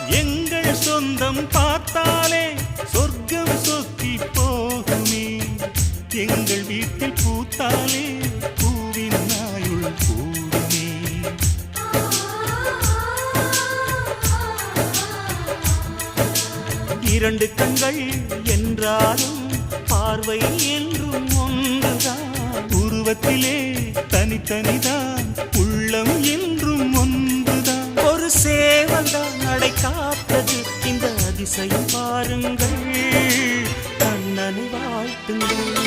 எங்கள் சொந்தம் பார்த்தாலே சொர்க்கம் சொத்தி போகுமே. எங்கள் வீட்டில் பூத்தாலே பூவின் நாயுள் கூடுமே. இரண்டு கண்கள் என்றாலும் பார்வை என்றும் ஒன்றுதான். உருவத்திலே தனித்தனிதான், உள்ளம் என்றும் ஒன்றுதான். ஒரு சேவல்தான் நடை காத்தது, இந்த அதிசயம் பாருங்கள். கண்ணனை வாழ்த்துங்கள்.